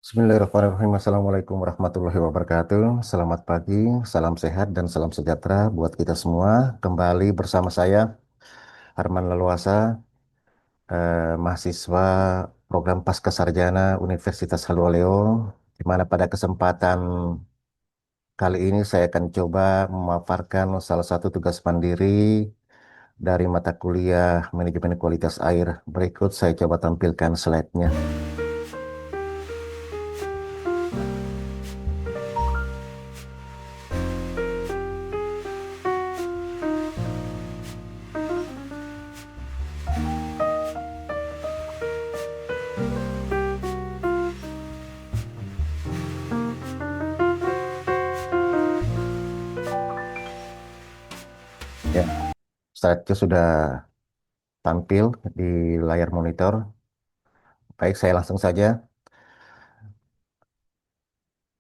Bismillahirrahmanirrahim. Assalamualaikum warahmatullahi wabarakatuh. Selamat pagi, salam sehat dan salam sejahtera buat kita semua. Kembali bersama saya, Arman Leluasa, mahasiswa program Pascasarjana Universitas Haluoleo, di mana pada kesempatan kali ini saya akan coba memaparkan salah satu tugas mandiri dari mata kuliah Manajemen Kualitas Air. Berikut saya coba tampilkan slide-nya. Ya, slide-nya sudah tampil di layar monitor. Baik, saya langsung saja.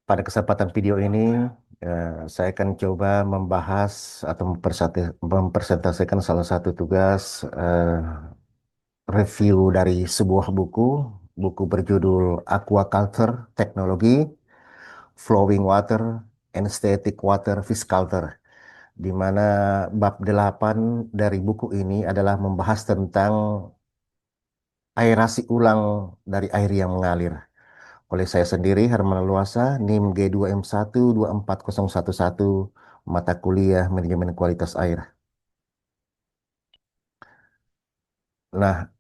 Pada kesempatan video ini, saya akan coba membahas atau mempresentasikan salah satu tugas review dari sebuah buku. Buku berjudul Aquaculture Technology, Flowing Water, and Static Water Visculture, di mana bab 8 dari buku ini adalah membahas tentang aerasi ulang dari air yang mengalir. Oleh saya sendiri, Herman Luasa, NIM G2M1 24011, mata kuliah Manajemen Kualitas Air. Nah,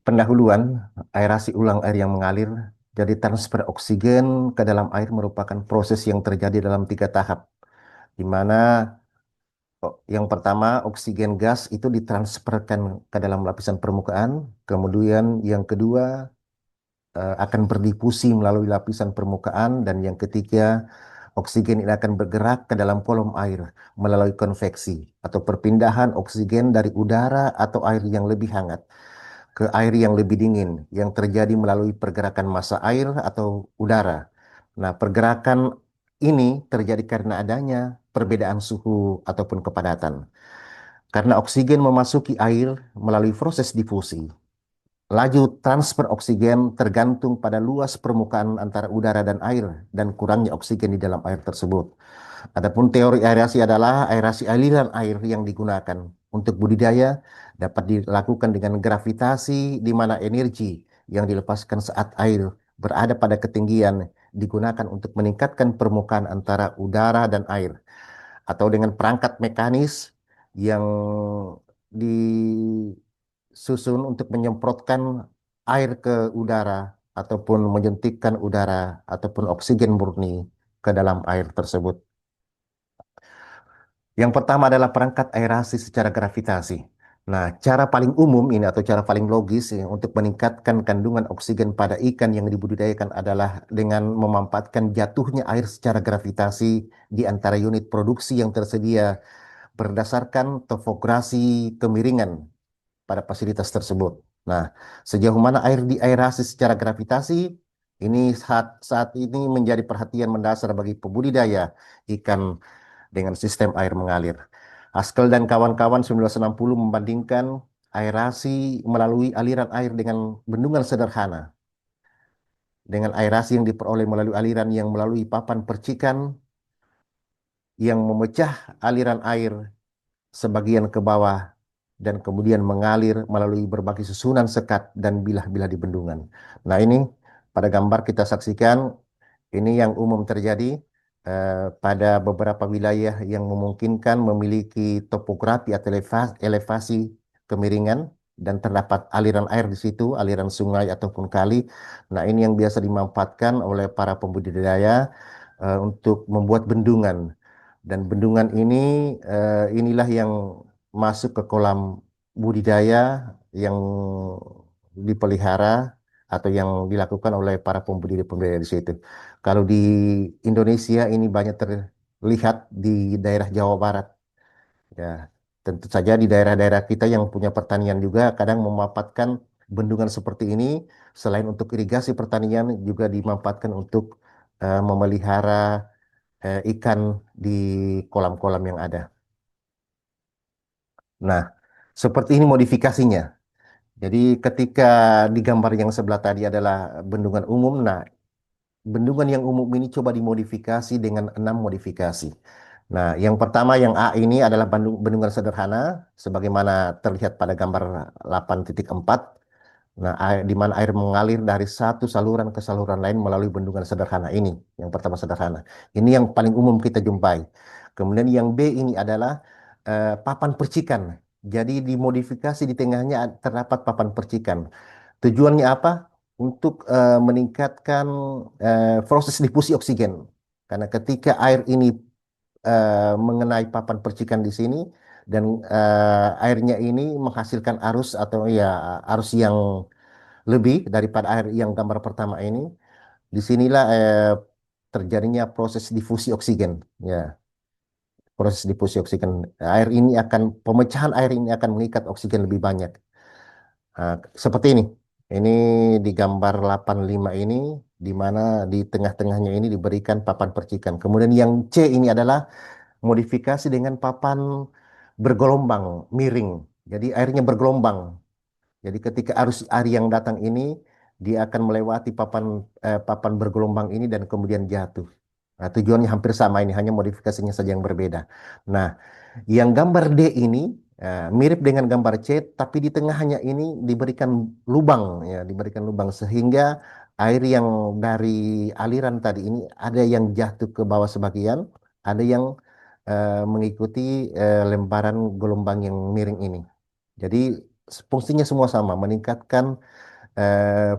pendahuluan aerasi ulang air yang mengalir. Jadi transfer oksigen ke dalam air merupakan proses yang terjadi dalam 3 tahap, di mana yang pertama oksigen gas itu ditransferkan ke dalam lapisan permukaan, kemudian yang kedua akan berdifusi melalui lapisan permukaan, dan yang ketiga oksigen ini akan bergerak ke dalam kolom air melalui konveksi atau perpindahan oksigen dari udara atau air yang lebih hangat ke air yang lebih dingin yang terjadi melalui pergerakan massa air atau udara. Nah, pergerakan ini terjadi karena adanya perbedaan suhu ataupun kepadatan. Karena oksigen memasuki air melalui proses difusi, laju transfer oksigen tergantung pada luas permukaan antara udara dan air dan kurangnya oksigen di dalam air tersebut. Adapun teori aerasi adalah aerasi aliran air yang digunakan untuk budidaya dapat dilakukan dengan gravitasi, di mana energi yang dilepaskan saat air berada pada ketinggian digunakan untuk meningkatkan permukaan antara udara dan air, atau dengan perangkat mekanis yang disusun untuk menyemprotkan air ke udara ataupun menyuntikkan udara ataupun oksigen murni ke dalam air tersebut. Yang pertama adalah perangkat aerasi secara gravitasi. Nah, cara paling umum ini atau cara paling logis ya, untuk meningkatkan kandungan oksigen pada ikan yang dibudidayakan adalah dengan memanfaatkan jatuhnya air secara gravitasi di antara unit produksi yang tersedia berdasarkan topografi kemiringan pada fasilitas tersebut. Nah, sejauh mana air diaerasi secara gravitasi, ini saat ini menjadi perhatian mendasar bagi pembudidaya ikan dengan sistem air mengalir. Haskell dan kawan-kawan 1960 membandingkan aerasi melalui aliran air dengan bendungan sederhana dengan aerasi yang diperoleh melalui aliran yang melalui papan percikan yang memecah aliran air sebagian ke bawah dan kemudian mengalir melalui berbagai susunan sekat dan bilah-bilah di bendungan. Nah, ini pada gambar kita saksikan, ini yang umum terjadi pada beberapa wilayah yang memungkinkan memiliki topografi atau elevasi kemiringan dan terdapat aliran air di situ, aliran sungai ataupun kali. Nah, ini yang biasa dimanfaatkan oleh para pembudidaya untuk membuat bendungan. Dan bendungan ini inilah yang masuk ke kolam budidaya yang dipelihara atau yang dilakukan oleh para pembudidaya-pembudidaya di situ. Kalau di Indonesia ini banyak terlihat di daerah Jawa Barat. Ya, tentu saja di daerah-daerah kita yang punya pertanian juga kadang memanfaatkan bendungan seperti ini selain untuk irigasi pertanian juga dimanfaatkan untuk memelihara ikan di kolam-kolam yang ada. Nah, seperti ini modifikasinya. Jadi ketika di gambar yang sebelah tadi adalah bendungan umum, nah bendungan yang umum ini coba dimodifikasi dengan 6 modifikasi. Nah, yang pertama yang A ini adalah bendungan sederhana, sebagaimana terlihat pada gambar 8.4. Nah, di mana air mengalir dari satu saluran ke saluran lain melalui bendungan sederhana ini. Yang pertama sederhana. Ini yang paling umum kita jumpai. Kemudian yang B ini adalah papan percikan. Jadi dimodifikasi di tengahnya terdapat papan percikan. Tujuannya apa? Untuk meningkatkan proses difusi oksigen. Karena ketika air ini mengenai papan percikan di sini dan airnya ini menghasilkan arus atau ya arus yang lebih daripada air yang gambar pertama ini, disinilah terjadinya proses difusi oksigen. Ya, proses difusi oksigen. Air ini akan pemecahan air ini akan mengikat oksigen lebih banyak. Nah, seperti ini. Ini di gambar 85 ini, di mana di tengah-tengahnya ini diberikan papan percikan. Kemudian yang C ini adalah modifikasi dengan papan bergelombang, miring. Jadi airnya bergelombang. Jadi ketika arus air yang datang ini, dia akan melewati papan bergelombang ini dan kemudian jatuh. Nah, tujuannya hampir sama ini, hanya modifikasinya saja yang berbeda. Nah, yang gambar D ini mirip dengan gambar C, tapi di tengahnya ini diberikan lubang, ya, diberikan lubang sehingga air yang dari aliran tadi ini ada yang jatuh ke bawah sebagian, ada yang mengikuti lembaran gelombang yang miring ini. Jadi fungsinya semua sama, meningkatkan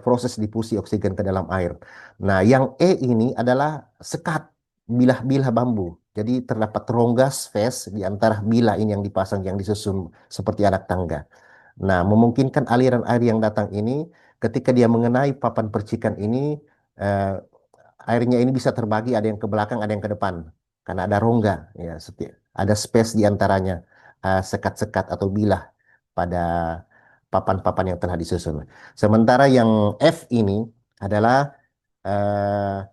proses difusi oksigen ke dalam air. Nah, yang E ini adalah sekat bilah-bilah bambu. Jadi terdapat rongga space di antara bilah ini yang dipasang, yang disusun seperti anak tangga. Nah, memungkinkan aliran air yang datang ini ketika dia mengenai papan percikan ini, eh, airnya ini bisa terbagi, ada yang ke belakang, ada yang ke depan. Karena ada rongga, ya, ada space di antaranya, sekat-sekat atau bilah pada papan-papan yang telah disusun. Sementara yang F ini adalah eh,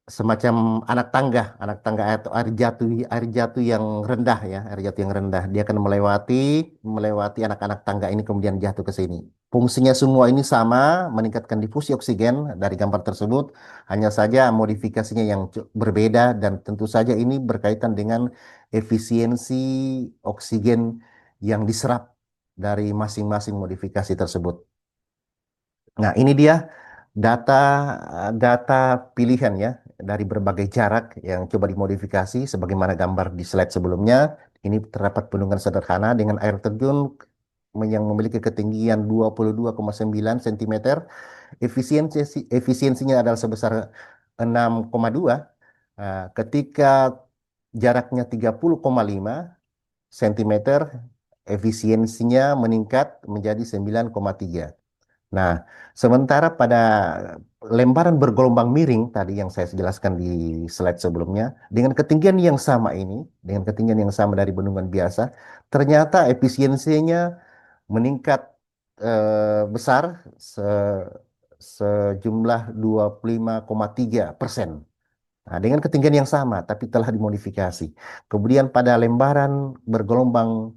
semacam anak tangga atau air jatuh yang rendah, ya, air jatuh yang rendah. Dia akan melewati anak-anak tangga ini kemudian jatuh ke sini. Fungsinya semua ini sama, meningkatkan difusi oksigen dari gambar tersebut. Hanya saja modifikasinya yang berbeda dan tentu saja ini berkaitan dengan efisiensi oksigen yang diserap dari masing-masing modifikasi tersebut. Nah, ini dia data data pilihan, ya, dari berbagai jarak yang coba dimodifikasi sebagaimana gambar di slide sebelumnya. Ini terdapat bendungan sederhana dengan air terjun yang memiliki ketinggian 22,9 cm. Efisiensinya adalah sebesar 6,2. Ketika jaraknya 30,5 cm, efisiensinya meningkat menjadi 9,3. Nah, sementara pada lembaran bergelombang miring tadi yang saya jelaskan di slide sebelumnya, dengan ketinggian yang sama ini, dengan ketinggian yang sama dari bendungan biasa, ternyata efisiensinya meningkat besar sejumlah 25,3%. Nah, dengan ketinggian yang sama, tapi telah dimodifikasi. Kemudian pada lembaran bergelombang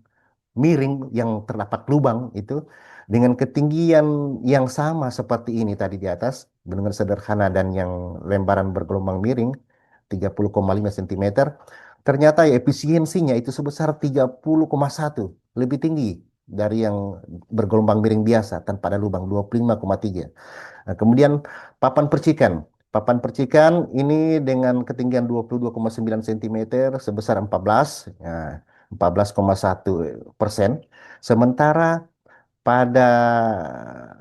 miring yang terdapat lubang itu dengan ketinggian yang sama seperti ini tadi di atas, bendungan sederhana dan yang lembaran bergelombang miring 30,5 cm, ternyata efisiensinya itu sebesar 30,1, lebih tinggi dari yang bergelombang miring biasa tanpa ada lubang 25,3. Nah, kemudian papan percikan. Papan percikan ini dengan ketinggian 22,9 cm sebesar 14, ya, 14,1%. Sementara pada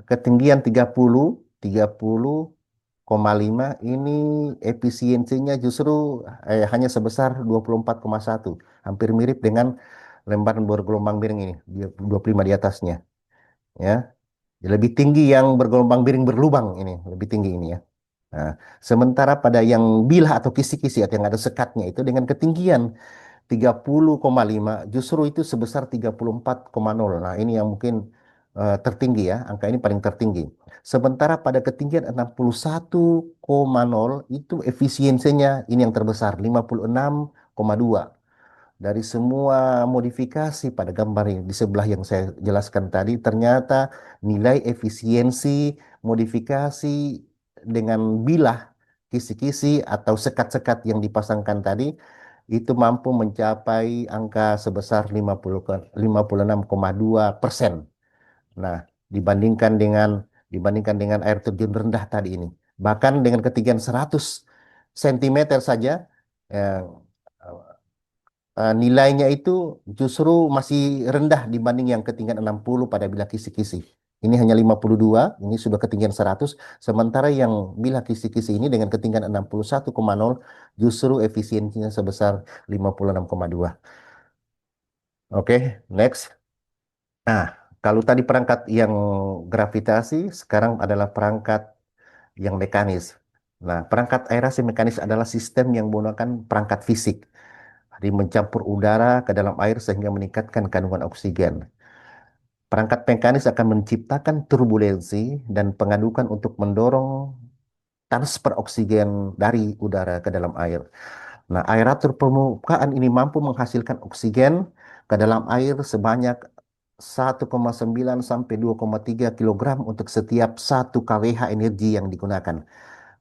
ketinggian 30,5 ini efisiensinya justru hanya sebesar 24,1, hampir mirip dengan lembaran bergelombang miring ini, 25 di atasnya, ya. Lebih tinggi yang bergelombang miring berlubang ini, lebih tinggi ini, ya. Nah, sementara pada yang bilah atau kisi-kisi atau yang ada sekatnya itu dengan ketinggian 30,5 justru itu sebesar 34,0. Nah, ini yang mungkin tertinggi, ya. Angka ini paling tertinggi. Sementara pada ketinggian 61,0 itu efisiensinya ini yang terbesar 56,2. Dari semua modifikasi pada gambar yang di sebelah yang saya jelaskan tadi, ternyata nilai efisiensi modifikasi dengan bilah kisi-kisi atau sekat-sekat yang dipasangkan tadi itu mampu mencapai angka sebesar 56,2%. Nah, dibandingkan dengan air terjun rendah tadi ini. Bahkan dengan ketinggian 100 cm saja, eh, nilainya itu justru masih rendah dibanding yang ketinggian 60 pada bilah kisi-kisi. Ini hanya 52, ini sudah ketinggian 100, sementara yang bilah kisi-kisi ini dengan ketinggian 61,0 justru efisiensinya sebesar 56,2. Oke, next. Nah, kalau tadi perangkat yang gravitasi, sekarang adalah perangkat yang mekanis. Nah, perangkat aerasi mekanis adalah sistem yang menggunakan perangkat fisik. Jadi mencampur udara ke dalam air sehingga meningkatkan kandungan oksigen. Perangkat mekanis akan menciptakan turbulensi dan pengadukan untuk mendorong transfer oksigen dari udara ke dalam air. Nah, aerator permukaan ini mampu menghasilkan oksigen ke dalam air sebanyak 1,9 sampai 2,3 kilogram untuk setiap 1 kWh energi yang digunakan.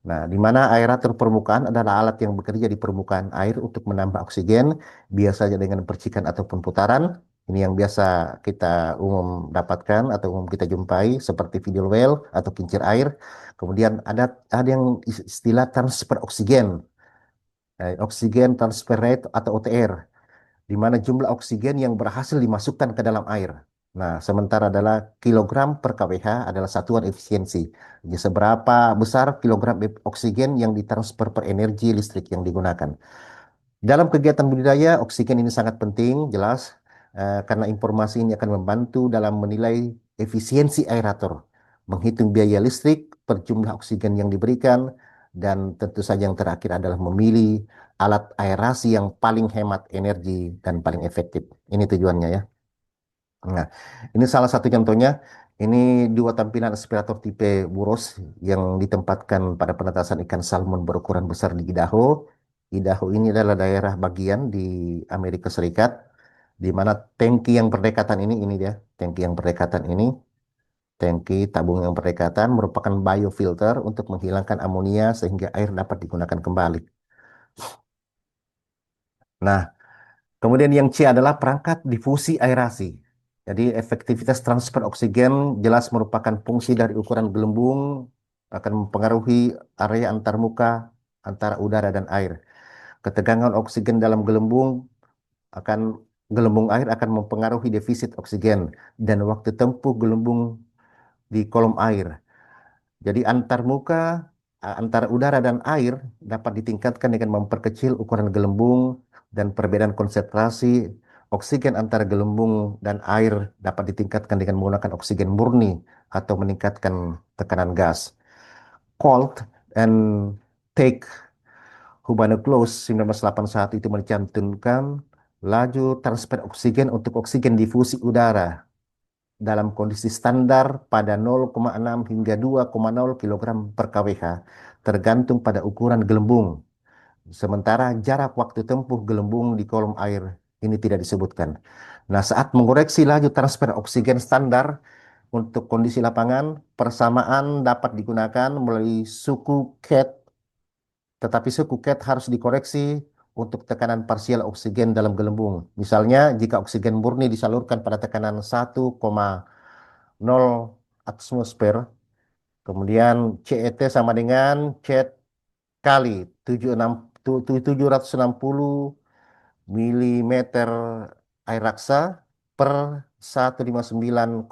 Nah, di mana aerator permukaan adalah alat yang bekerja di permukaan air untuk menambah oksigen, biasanya dengan percikan ataupun putaran. Ini yang biasa kita umum dapatkan atau umum kita jumpai seperti video well atau kincir air. Kemudian ada yang istilah transfer oksigen, oksigen transfer rate atau OTR, di mana jumlah oksigen yang berhasil dimasukkan ke dalam air. Nah, sementara adalah kilogram per kWh adalah satuan efisiensi. Jadi seberapa besar kilogram oksigen yang ditransfer per energi listrik yang digunakan. Dalam kegiatan budidaya, oksigen ini sangat penting, jelas, karena informasi ini akan membantu dalam menilai efisiensi aerator, menghitung biaya listrik per jumlah oksigen yang diberikan, dan tentu saja yang terakhir adalah memilih alat aerasi yang paling hemat energi dan paling efektif. Ini tujuannya ya. Nah, ini salah satu contohnya. Ini dua tampilan aspirator tipe Buros yang ditempatkan pada penetasan ikan salmon berukuran besar di Idaho. Idaho ini adalah daerah bagian di Amerika Serikat, di mana tangki yang berdekatan ini dia, tangki yang berdekatan ini, tangki tabung yang berdekatan merupakan biofilter untuk menghilangkan amonia sehingga air dapat digunakan kembali. Nah, kemudian yang C adalah perangkat difusi aerasi. Jadi efektivitas transfer oksigen jelas merupakan fungsi dari ukuran gelembung, akan mempengaruhi area antarmuka antara udara dan air. Ketegangan oksigen dalam akan gelembung air akan mempengaruhi defisit oksigen dan waktu tempuh gelembung di kolom air. Jadi antara udara dan air dapat ditingkatkan dengan memperkecil ukuran gelembung dan perbedaan konsentrasi oksigen antara gelembung dan air dapat ditingkatkan dengan menggunakan oksigen murni atau meningkatkan tekanan gas. Colt and Take Hubanuklos 1981 itu mencantumkan laju transfer oksigen untuk oksigen difusi udara dalam kondisi standar pada 0,6 hingga 2,0 kg per kWh tergantung pada ukuran gelembung. Sementara jarak waktu tempuh gelembung di kolom air ini tidak disebutkan. Nah, saat mengoreksi laju transfer oksigen standar untuk kondisi lapangan, persamaan dapat digunakan melalui suku CAT, tetapi suku CAT harus dikoreksi untuk tekanan parsial oksigen dalam gelembung. Misalnya, jika oksigen murni disalurkan pada tekanan 1,0 atmosfer, kemudian CET sama dengan CAT kali 760 milimeter air raksa per 159,2,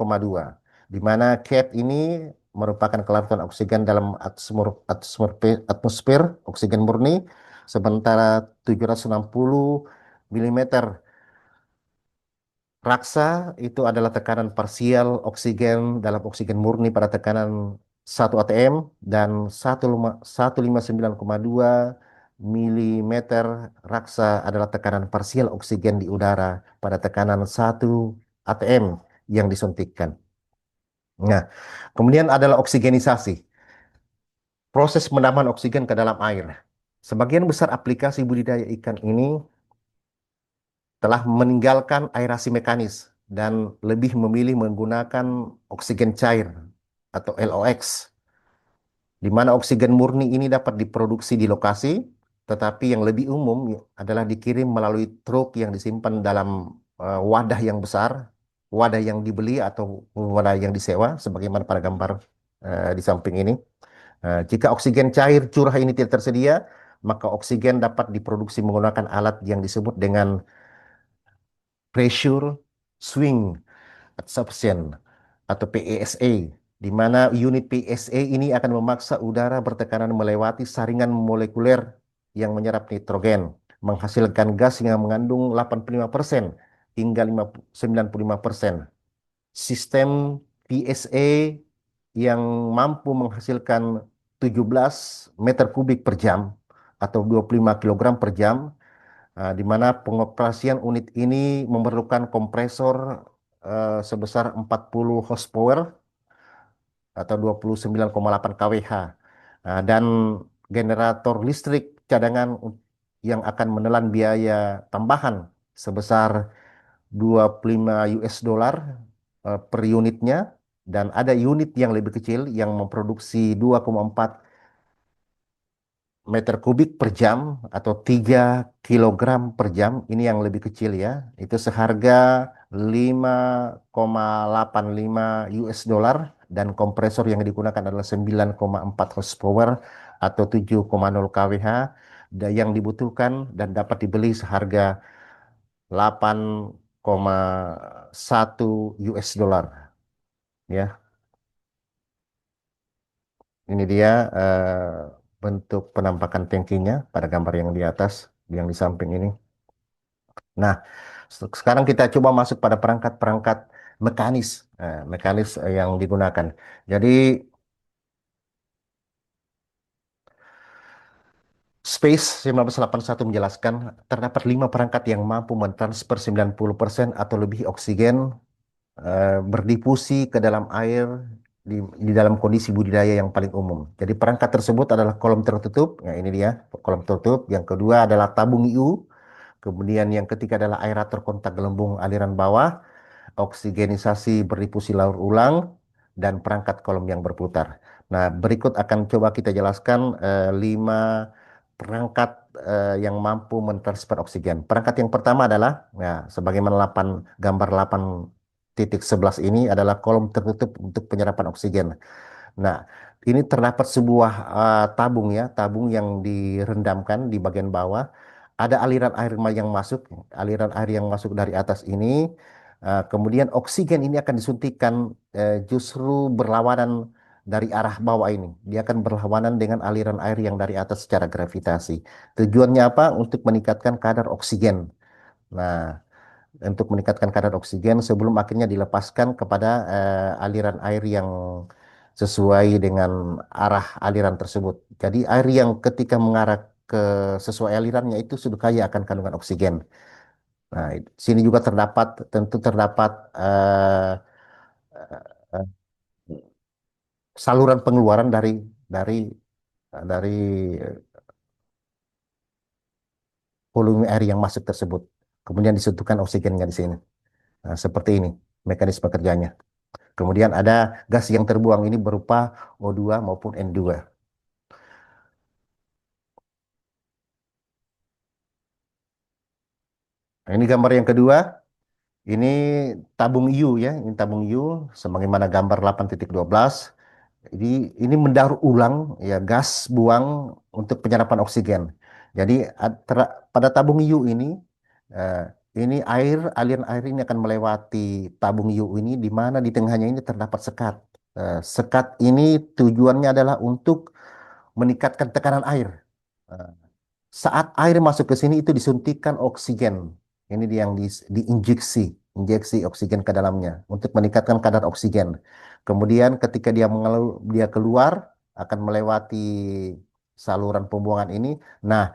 di mana CAT ini merupakan kelarutan oksigen dalam atmosfer oksigen murni, sementara 760 milimeter raksa itu adalah tekanan parsial oksigen dalam oksigen murni pada tekanan 1 atm, dan 159,2 milimeter raksa adalah tekanan parsial oksigen di udara pada tekanan 1 atm yang disuntikkan. Nah, kemudian adalah oksigenisasi, proses menambahkan oksigen ke dalam air. Sebagian besar aplikasi budidaya ikan ini telah meninggalkan aerasi mekanis dan lebih memilih menggunakan oksigen cair atau LOX. di mana oksigen murni ini dapat diproduksi di lokasi, tetapi yang lebih umum adalah dikirim melalui truk yang disimpan dalam wadah yang besar, wadah yang dibeli atau wadah yang disewa, sebagaimana pada gambar di samping ini. Jika oksigen cair curah ini tidak tersedia, maka oksigen dapat diproduksi menggunakan alat yang disebut dengan pressure swing adsorption atau PESA, di mana unit PESA ini akan memaksa udara bertekanan melewati saringan molekuler yang menyerap nitrogen, menghasilkan gas yang mengandung 85% hingga 95%. Sistem PSA yang mampu menghasilkan 17 meter kubik per jam atau 25 kilogram per jam, di mana pengoperasian unit ini memerlukan kompresor sebesar 40 horsepower atau 29,8 kWh, dan generator listrik cadangan yang akan menelan biaya tambahan sebesar 25 US dollar per unitnya, dan ada unit yang lebih kecil yang memproduksi 2,4 meter kubik per jam atau 3 kilogram per jam. Ini yang lebih kecil ya. Itu seharga 5,85 US dollar, dan kompresor yang digunakan adalah 9,4 horsepower atau 7,0 kWh, yang dibutuhkan dan dapat dibeli seharga 8,1 US dollar ya. Ini dia bentuk penampakan tangkinya pada gambar yang di atas, yang di samping ini. Nah, sekarang kita coba masuk pada perangkat-perangkat mekanis, mekanis yang digunakan. Jadi, Space 1981 menjelaskan terdapat 5 perangkat yang mampu mentransfer 90% atau lebih oksigen berdifusi ke dalam air di dalam kondisi budidaya yang paling umum. Jadi perangkat tersebut adalah kolom tertutup, ya ini dia kolom tertutup. Yang kedua adalah tabung IU, kemudian yang ketiga adalah aerator kontak gelembung aliran bawah, oksigenisasi berdifusi laur ulang, dan perangkat kolom yang berputar. Nah, berikut akan coba kita jelaskan 5 perangkat yang mampu mentransfer oksigen. Perangkat yang pertama adalah, ya, sebagaimana gambar 8.11 ini adalah kolom tertutup untuk penyerapan oksigen. Nah, ini terdapat sebuah tabung ya, tabung yang direndamkan di bagian bawah. Ada aliran air yang masuk, aliran air yang masuk dari atas ini. Kemudian oksigen ini akan disuntikkan justru berlawanan dari arah bawah ini. Dia akan berlawanan dengan aliran air yang dari atas secara gravitasi. Tujuannya apa? Untuk meningkatkan kadar oksigen. Nah, untuk meningkatkan kadar oksigen sebelum akhirnya dilepaskan kepada aliran air yang sesuai dengan arah aliran tersebut. Jadi air yang ketika mengarah ke sesuai alirannya itu sudah kaya akan kandungan oksigen. Nah, sini juga tentu terdapat eh, saluran pengeluaran dari dari volume air yang masuk tersebut. Kemudian disatukan oksigennya di sini. Nah, seperti ini mekanisme kerjanya. Kemudian ada gas yang terbuang ini berupa O2 maupun N2. Nah, ini gambar yang kedua. Ini tabung IU ya, ini tabung IU sebagaimana gambar 8.12. Jadi ini mendaur ulang ya gas buang untuk penyerapan oksigen. Jadi pada tabung IU eh, ini aliran air ini akan melewati tabung IU ini, di mana di tengahnya ini terdapat sekat. Sekat ini tujuannya adalah untuk meningkatkan tekanan air. Eh, Saat air masuk ke sini itu disuntikkan oksigen. Ini dia yang injeksi oksigen ke dalamnya untuk meningkatkan kadar oksigen. Kemudian ketika dia keluar akan melewati saluran pembuangan ini. Nah,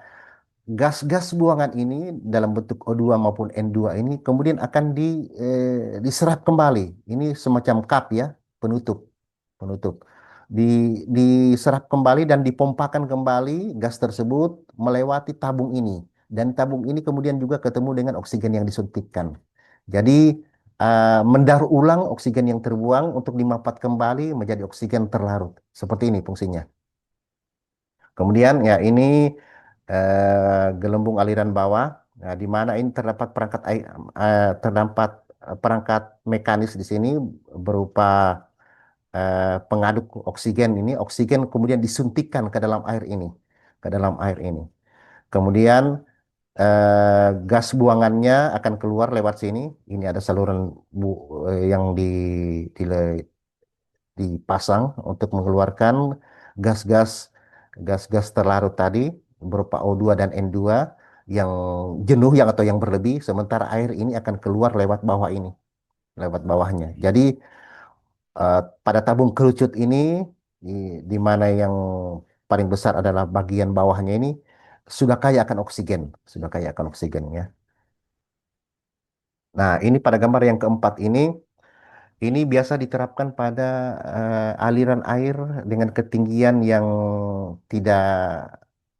gas-gas buangan ini dalam bentuk O2 maupun N2 ini kemudian akan diserap kembali. Ini semacam cup ya, penutup, penutup. Di, diserap kembali dan dipompakan kembali gas tersebut melewati tabung ini. Dan tabung ini kemudian juga ketemu dengan oksigen yang disuntikkan. Jadi mendaur ulang oksigen yang terbuang untuk dimapat kembali menjadi oksigen terlarut. Seperti ini fungsinya. Kemudian ya ini gelembung aliran bawah, nah, di mana ini terdapat terdapat perangkat mekanis di sini berupa pengaduk oksigen ini. Oksigen kemudian disuntikkan ke dalam air ini, ke dalam air ini. Kemudian gas buangannya akan keluar lewat sini. Ini ada saluran yang dipasang untuk mengeluarkan gas-gas gas-gas terlarut tadi berupa O2 dan N2 yang jenuh yang atau yang berlebih, sementara air ini akan keluar lewat bawah ini, lewat bawahnya. Jadi pada tabung kerucut ini di, di mana yang paling besar adalah bagian bawahnya ini sudah kaya akan oksigen, sudah kaya akan oksigen ya. Nah, ini pada gambar yang keempat ini biasa diterapkan pada aliran air dengan ketinggian yang tidak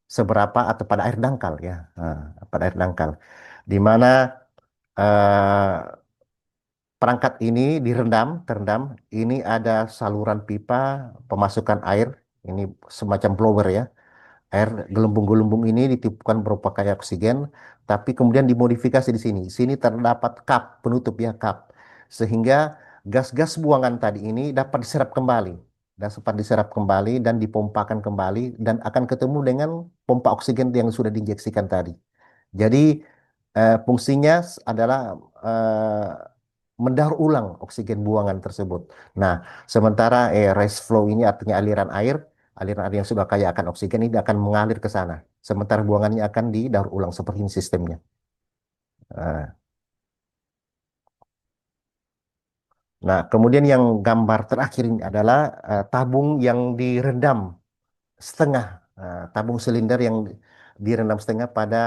seberapa atau pada air dangkal ya. Nah, pada air dangkal. Di mana eh, perangkat ini terendam. Ini ada saluran pipa pemasukan air. Ini semacam blower ya. Air gelembung-gelembung ini ditiupkan berupa kayak oksigen, tapi kemudian dimodifikasi di sini. Sini terdapat kap penutup ya kap, sehingga gas-gas buangan tadi ini dapat diserap kembali, dan sempat diserap kembali dan dipompakan kembali dan akan ketemu dengan pompa oksigen yang sudah diinjeksikan tadi. Jadi fungsinya adalah eh, mendaur ulang oksigen buangan tersebut. Nah, sementara rest flow ini artinya aliran air yang sudah kaya akan oksigen ini akan mengalir ke sana. Sementara buangannya akan didaur ulang seperti ini sistemnya. Nah, nah, kemudian yang gambar terakhir ini adalah tabung yang direndam setengah, tabung silinder yang direndam setengah pada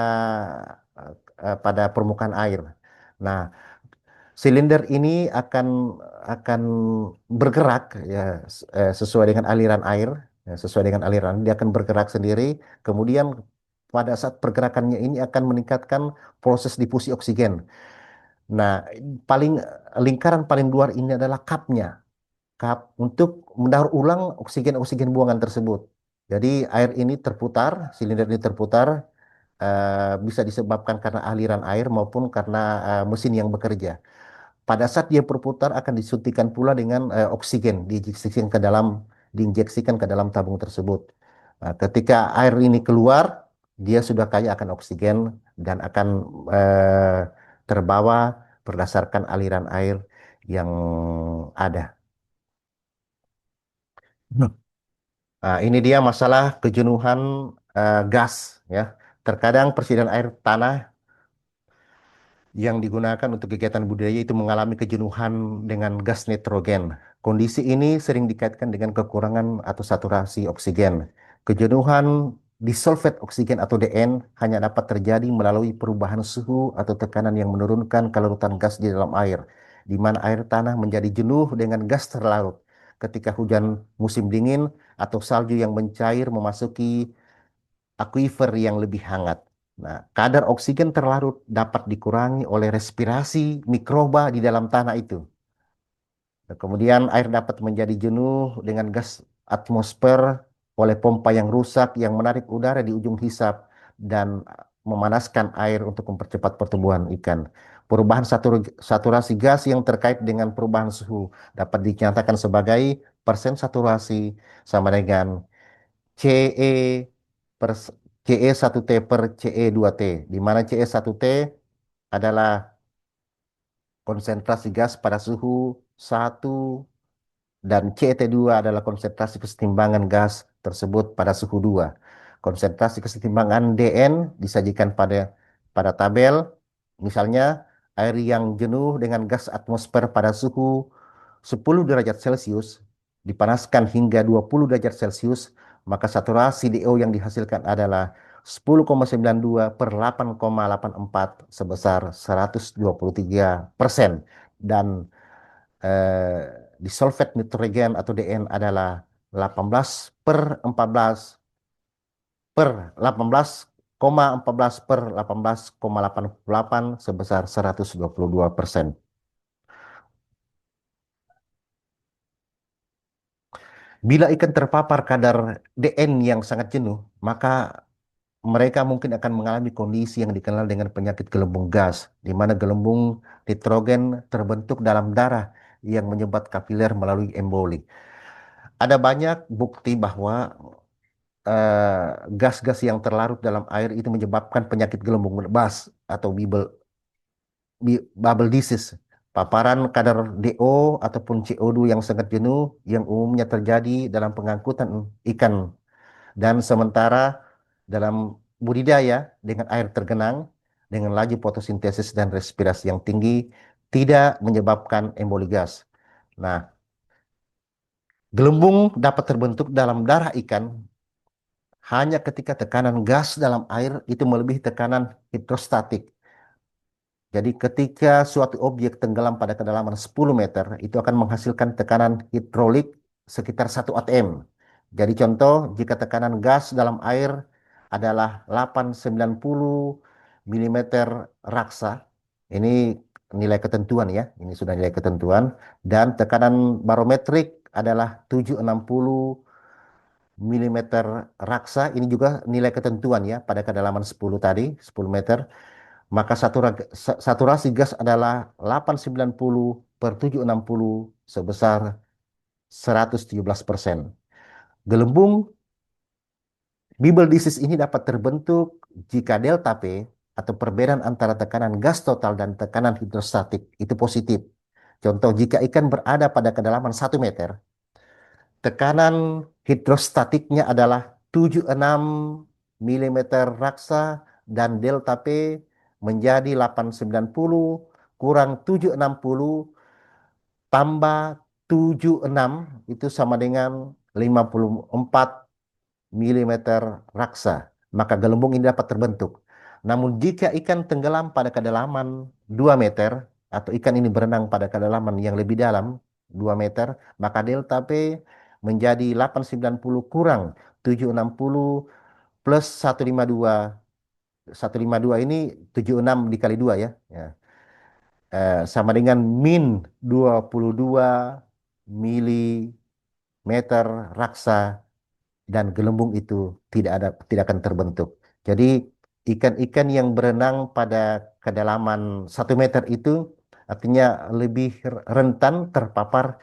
permukaan air. Nah, silinder ini akan bergerak ya sesuai dengan aliran air, ya, sesuai dengan aliran dia akan bergerak sendiri. Kemudian pada saat pergerakannya ini akan meningkatkan proses difusi oksigen. Nah, paling lingkaran paling luar ini adalah kapnya, kap untuk mendaur ulang oksigen-oksigen buangan tersebut. Jadi air ini terputar, silinder ini terputar, bisa disebabkan karena aliran air maupun karena mesin yang bekerja. Pada saat dia berputar akan disuntikan pula dengan oksigen, diinjeksikan ke dalam tabung tersebut. Nah, ketika air ini keluar, dia sudah kaya akan oksigen dan akan eh, terbawa berdasarkan aliran air yang ada. Hmm. Nah, ini dia masalah kejenuhan gas ya. Terkadang persediaan air tanah yang digunakan untuk kegiatan budaya itu mengalami kejenuhan dengan gas nitrogen. Kondisi ini sering dikaitkan dengan kekurangan atau saturasi oksigen. Kejenuhan disolvet oksigen atau DN hanya dapat terjadi melalui perubahan suhu atau tekanan yang menurunkan kelarutan gas di dalam air, di mana air tanah menjadi jenuh dengan gas terlarut. Ketika hujan musim dingin atau salju yang mencair memasuki akuifer yang lebih hangat. Nah, kadar oksigen terlarut dapat dikurangi oleh respirasi mikroba di dalam tanah itu. Nah, kemudian air dapat menjadi jenuh dengan gas atmosfer oleh pompa yang rusak yang menarik udara di ujung hisap dan memanaskan air untuk mempercepat pertumbuhan ikan. Perubahan saturasi gas yang terkait dengan perubahan suhu dapat dinyatakan sebagai persen saturasi sama dengan CE per CE1T per CE2T, di mana CE1T adalah konsentrasi gas pada suhu 1 dan CT2 adalah konsentrasi kesetimbangan gas tersebut pada suhu 2. Konsentrasi kesetimbangan DN disajikan pada tabel, misalnya air yang jenuh dengan gas atmosfer pada suhu 10 derajat Celcius dipanaskan hingga 20 derajat Celcius, maka saturasi DO yang dihasilkan adalah 10,92 per 8,84 sebesar 123%, dan eh, disolvet nitrogen atau DN adalah 18 per 14 per 18,14 per 18,88 sebesar 122%. Bila ikan terpapar kadar DN yang sangat jenuh, maka mereka mungkin akan mengalami kondisi yang dikenal dengan penyakit gelembung gas, di mana gelembung nitrogen terbentuk dalam darah yang menyumbat kapiler melalui emboli. Ada banyak bukti bahwa gas-gas yang terlarut dalam air itu menyebabkan penyakit gelembung bas atau bubble disease. Paparan kadar DO ataupun CO2 yang sangat jenuh yang umumnya terjadi dalam pengangkutan ikan dan sementara dalam budidaya dengan air tergenang dengan laju fotosintesis dan respirasi yang tinggi tidak menyebabkan emboli gas. Nah, gelembung dapat terbentuk dalam darah ikan hanya ketika tekanan gas dalam air itu melebihi tekanan hidrostatik. Jadi ketika suatu objek tenggelam pada kedalaman 10 meter, itu akan menghasilkan tekanan hidrolik sekitar 1 atm. Jadi contoh, jika tekanan gas dalam air adalah 890 milimeter raksa, ini nilai ketentuan ya, ini sudah nilai ketentuan, dan tekanan barometrik adalah 760 milimeter raksa, ini juga nilai ketentuan ya, pada kedalaman 10 tadi, 10 meter. Maka saturasi gas adalah 890 per 760 sebesar 117%. Gelembung Bibel disease ini dapat terbentuk jika delta P atau perbedaan antara tekanan gas total dan tekanan hidrostatik itu positif. Contoh, jika ikan berada pada kedalaman 1 meter, tekanan hidrostatiknya adalah 76 milimeter raksa dan delta P menjadi 890 kurang 760 tambah 76 itu sama dengan 54 milimeter raksa. Maka gelembung ini dapat terbentuk. Namun jika ikan tenggelam pada kedalaman 2 meter atau ikan ini berenang pada kedalaman yang lebih dalam 2 meter, maka delta P menjadi 890 kurang 760 plus 152. 152 ini 76 dikali 2 ya. Ya. Sama dengan min 22 milimeter raksa dan gelembung itu tidak akan terbentuk. Jadi ikan-ikan yang berenang pada kedalaman 1 meter itu artinya lebih rentan terpapar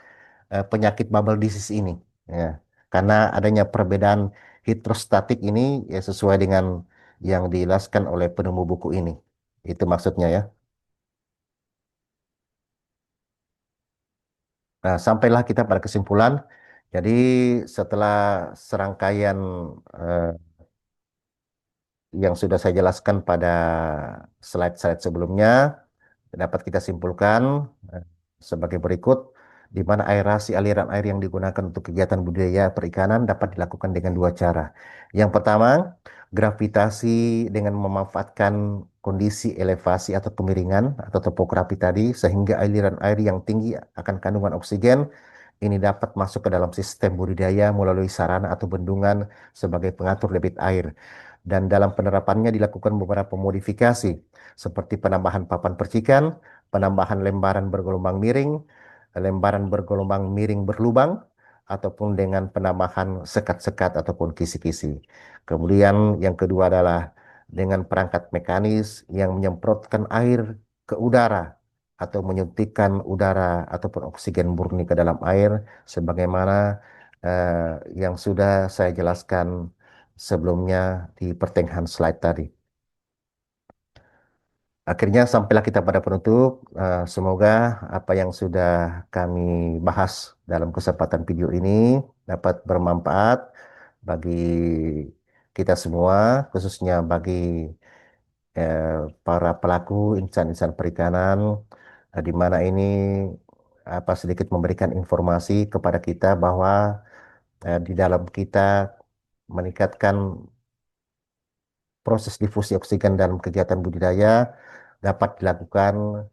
penyakit bubble disease ini. Ya. Karena adanya perbedaan hidrostatik ini ya sesuai dengan yang dijelaskan oleh penemu buku ini. Itu maksudnya ya. Nah, sampailah kita pada kesimpulan. Jadi setelah serangkaian eh, yang sudah saya jelaskan pada slide-slide sebelumnya, dapat kita simpulkan eh, sebagai berikut, di mana aerasi aliran air yang digunakan untuk kegiatan budidaya perikanan dapat dilakukan dengan dua cara. Yang pertama, gravitasi dengan memanfaatkan kondisi elevasi atau kemiringan atau topografi tadi, sehingga aliran air yang tinggi akan kandungan oksigen ini dapat masuk ke dalam sistem budidaya melalui sarana atau bendungan sebagai pengatur debit air. Dan dalam penerapannya dilakukan beberapa modifikasi, seperti penambahan papan percikan, penambahan lembaran bergelombang miring berlubang, ataupun dengan penambahan sekat-sekat ataupun kisi-kisi. Kemudian yang kedua adalah dengan perangkat mekanis yang menyemprotkan air ke udara atau menyuntikkan udara ataupun oksigen murni ke dalam air sebagaimana yang sudah saya jelaskan sebelumnya di pertengahan slide tadi. Akhirnya sampailah kita pada penutup. Semoga apa yang sudah kami bahas dalam kesempatan video ini dapat bermanfaat bagi kita semua, khususnya bagi eh, para pelaku insan-insan perikanan, di mana ini apa sedikit memberikan informasi kepada kita bahwa di dalam kita meningkatkan proses difusi oksigen dalam kegiatan budidaya dapat dilakukan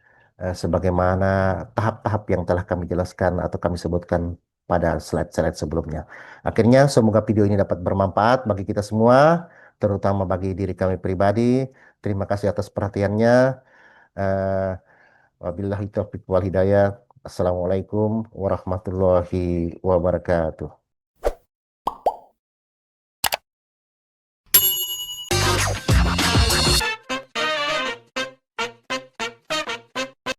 sebagaimana tahap-tahap yang telah kami jelaskan atau kami sebutkan pada slide-slide sebelumnya. Akhirnya semoga video ini dapat bermanfaat bagi kita semua, terutama bagi diri kami pribadi. Terima kasih atas perhatiannya. Eh, Wabillahi taufiq wal hidayah. Assalamualaikum warahmatullahi wabarakatuh.